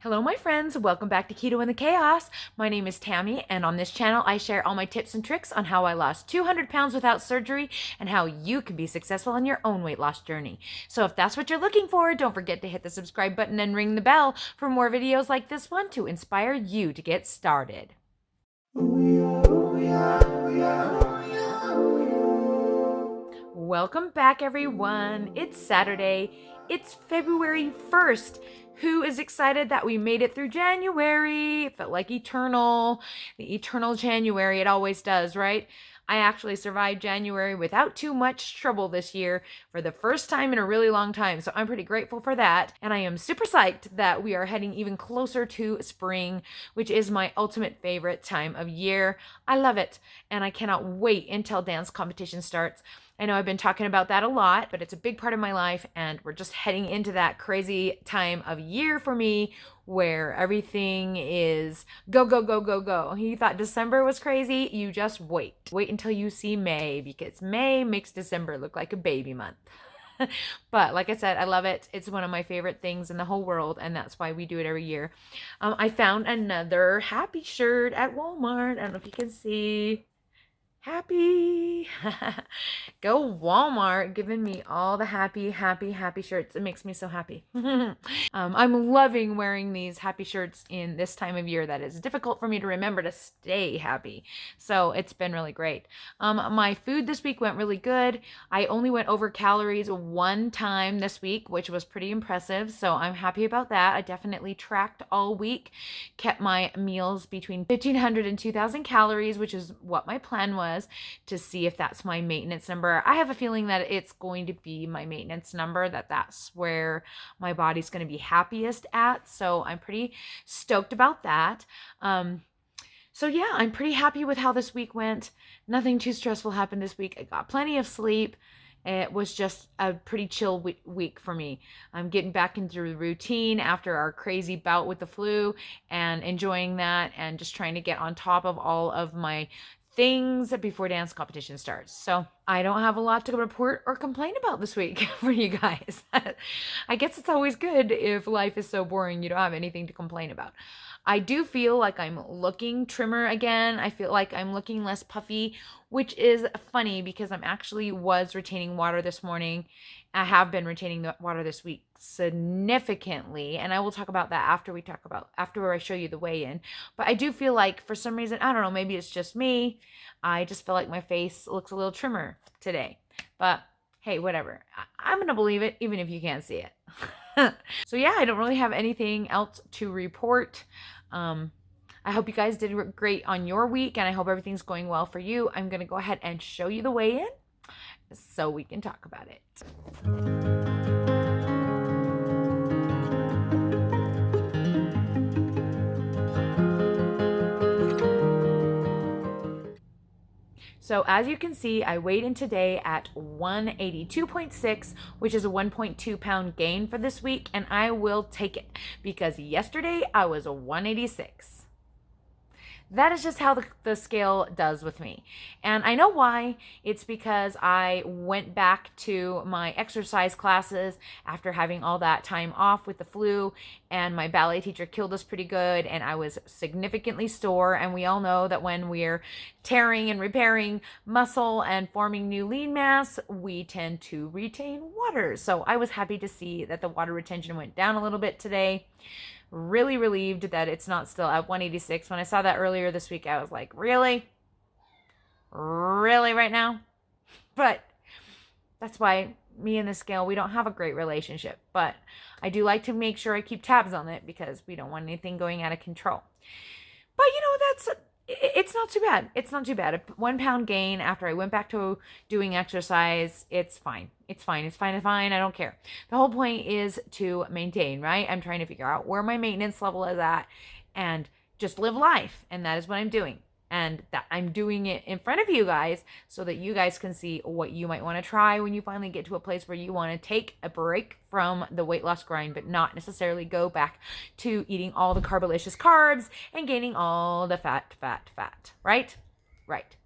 Hello, my friends. Welcome back to Keto and the Chaos. My name is Tammy, and on this channel, I share all my tips and tricks on how I lost 200 pounds without surgery and how you can be successful on your own weight loss journey. So if that's what you're looking for, don't forget to hit the subscribe button and ring the bell for more videos like this one to inspire you to get started. Welcome back, everyone. It's Saturday. It's February 1st. Who is excited that we made it through January? It felt like the eternal January. It always does, right? I actually survived January without too much trouble this year for the first time in a really long time. So I'm pretty grateful for that. And I am super psyched that we are heading even closer to spring, which is my ultimate favorite time of year. I love it. And I cannot wait until dance competition starts. I know I've been talking about that a lot, but it's a big part of my life, and we're just heading into that crazy time of year for me where everything is go, go, go, go, go. You thought December was crazy? You just wait. Wait until you see May, because May makes December look like a baby month. But like I said, I love it. It's one of my favorite things in the whole world, and that's why we do it every year. I found another happy shirt at Walmart. I don't know if you can see. Happy. Go Walmart, giving me all the happy shirts. It makes me so happy. I'm loving wearing these happy shirts in this time of year that is difficult for me to remember to stay happy. So it's been really great. My food this week went really good. I only went over calories one time this week, which was pretty impressive. So I'm happy about that. I definitely tracked all week, kept my meals between 1,500 and 2,000 calories, which is what my plan was, to see if that's my maintenance number. I have a feeling that it's going to be my maintenance number, that's where my body's going to be happiest at. So I'm pretty stoked about that. So yeah, I'm pretty happy with how this week went. Nothing too stressful happened this week. I got plenty of sleep. It was just a pretty chill week for me. I'm getting back into the routine after our crazy bout with the flu and enjoying that and just trying to get on top of all of my things before dance competition starts. So I don't have a lot to report or complain about this week for you guys. I guess it's always good if life is so boring you don't have anything to complain about. I do feel like I'm looking trimmer again. I feel like I'm looking less puffy, which is funny because I'm actually was retaining water this morning. I have been retaining the water this week significantly, and I will talk about that after I show you the weigh-in. But I do feel like for some reason, I don't know, maybe it's just me, I just feel like my face looks a little trimmer today. But hey, whatever. I'm gonna believe it even if you can't see it. So yeah, I don't really have anything else to report. I hope you guys did great on your week, and I hope everything's going well for you. I'm going to go ahead and show you the weigh-in so we can talk about it. So as you can see, I weighed in today at 182.6, which is a 1.2 pound gain for this week, and I will take it because yesterday I was a 186. That is just how the scale does with me. And I know why. It's because I went back to my exercise classes after having all that time off with the flu, and my ballet teacher killed us pretty good, and I was significantly sore. And we all know that when we're tearing and repairing muscle and forming new lean mass, we tend to retain water. So I was happy to see that the water retention went down a little bit today. Really relieved that it's not still at 186. When I saw that earlier this week, I was like, really? Really right now? But that's why me and the scale, we don't have a great relationship. But I do like to make sure I keep tabs on it because we don't want anything going out of control. But it's not too bad. It's not too bad. A 1 pound gain after I went back to doing exercise, it's fine. It's fine. It's fine. It's fine. I don't care. The whole point is to maintain, right? I'm trying to figure out where my maintenance level is at and just live life. And that is what I'm doing. And that I'm doing it in front of you guys so that you guys can see what you might want to try when you finally get to a place where you want to take a break from the weight loss grind, but not necessarily go back to eating all the carbolicious carbs and gaining all the fat, right? Right.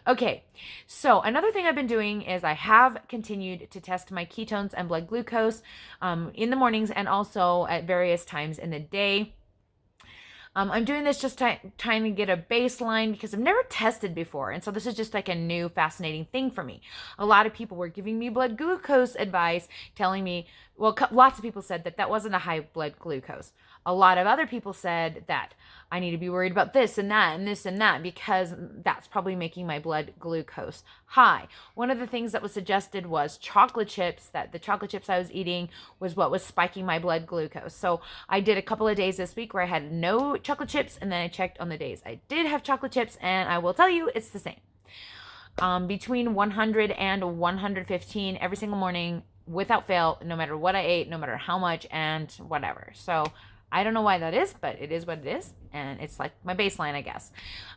Okay, so another thing I've been doing is I have continued to test my ketones and blood glucose in the mornings and also at various times in the day. I'm doing this just trying to get a baseline because I've never tested before. And so this is just like a new fascinating thing for me. A lot of people were giving me blood glucose advice, telling me, well, lots of people said that that wasn't a high blood glucose. A lot of other people said that I need to be worried about this and that and this and that because that's probably making my blood glucose high. One of the things that was suggested was chocolate chips, that the chocolate chips I was eating was what was spiking my blood glucose. So I did a couple of days this week where I had no chocolate chips, and then I checked on the days I did have chocolate chips, and I will tell you it's the same. Between 100 and 115 every single morning without fail, no matter what I ate, no matter how much, and whatever. So I don't know why that is, but it is what it is, and it's like my baseline, I guess.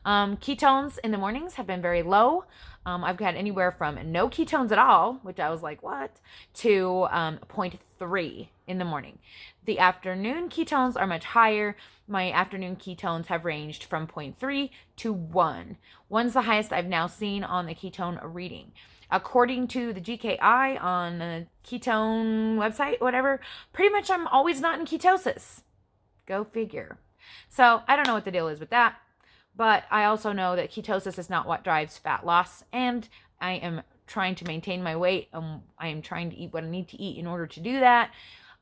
Ketones in the mornings have been very low. I've got anywhere from no ketones at all, which I was like, what, to 0.3 in the morning. The afternoon ketones are much higher. My afternoon ketones have ranged from 0.3 to 1. 1's the highest I've now seen on the ketone reading. According to the GKI on the ketone website, whatever, pretty much I'm always not in ketosis. Go figure. So I don't know what the deal is with that, but I also know that ketosis is not what drives fat loss, and I am trying to maintain my weight. I am trying to eat what I need to eat in order to do that.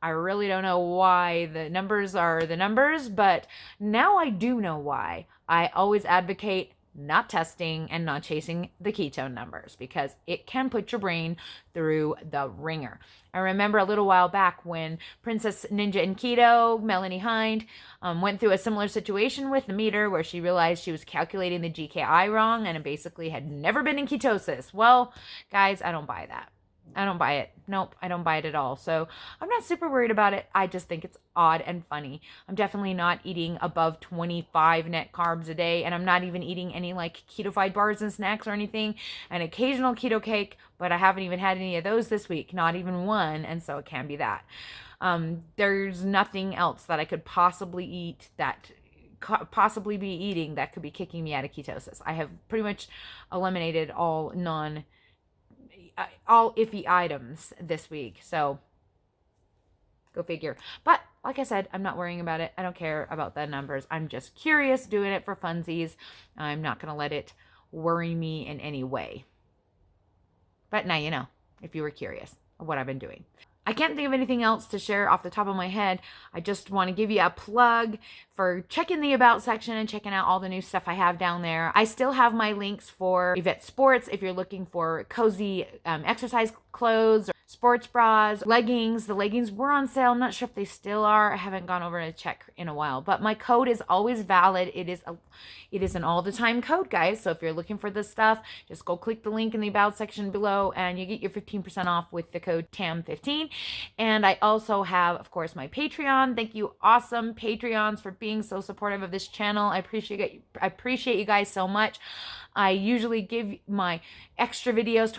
I really don't know why the numbers are the numbers, but now I do know why. I always advocate not testing and not chasing the ketone numbers because it can put your brain through the ringer. I remember a little while back when Princess Ninja and Keto, Melanie Hyde, went through a similar situation with the meter where she realized she was calculating the GKI wrong and basically had never been in ketosis. Well, guys, I don't buy that. I don't buy it. Nope, I don't buy it at all. So I'm not super worried about it. I just think it's odd and funny. I'm definitely not eating above 25 net carbs a day, and I'm not even eating any like ketofied bars and snacks or anything. An occasional keto cake, but I haven't even had any of those this week, not even one, and so it can be that. There's nothing else that I could possibly eat that possibly be eating that could be kicking me out of ketosis. I have pretty much eliminated all iffy items this week. So go figure. But like I said, I'm not worrying about it. I don't care about the numbers. I'm just curious, doing it for funsies. I'm not going to let it worry me in any way. But now you know, if you were curious of what I've been doing. I can't think of anything else to share off the top of my head. I just want to give you a plug for checking the About section and checking out all the new stuff I have down there. I still have my links for Yvette Sports if you're looking for cozy exercise clothes, or sports bras, leggings. The leggings were on sale. I'm not sure if they still are. I haven't gone over to check in a while, but my code is always valid. It is an all the time code, guys. So if you're looking for this stuff, just go click the link in the About section below and you get your 15% off with the code TAM15. And I also have, of course, my Patreon. Thank you, awesome Patreons, for being so supportive of this channel. I appreciate you guys so much. I usually give my extra videos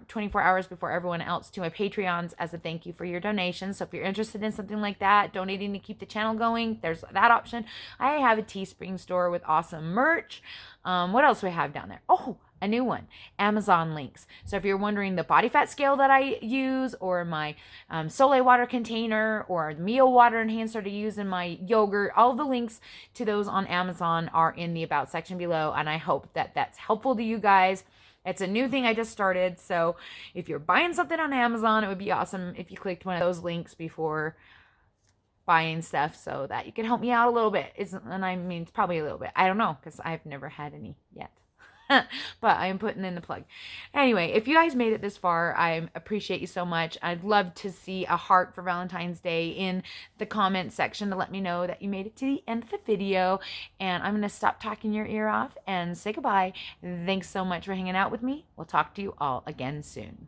24 hours before everyone else to my Patreons as a thank you for your donations. So if you're interested in something like that, donating to keep the channel going, there's that option. I have a Teespring store with awesome merch. What else do we have down there? Oh, a new one, Amazon links. So if you're wondering the body fat scale that I use, or my Solé water container, or meal water enhancer to use in my yogurt, all the links to those on Amazon are in the About section below, and I hope that that's helpful to you guys. It's a new thing I just started, so if you're buying something on Amazon, it would be awesome if you clicked one of those links before buying stuff so that you can help me out a little bit. And I mean, it's probably a little bit. I don't know, because I've never had any yet. But I am putting in the plug. Anyway, if you guys made it this far, I appreciate you so much. I'd love to see a heart for Valentine's Day in the comment section to let me know that you made it to the end of the video. And I'm going to stop talking your ear off and say goodbye. Thanks so much for hanging out with me. We'll talk to you all again soon.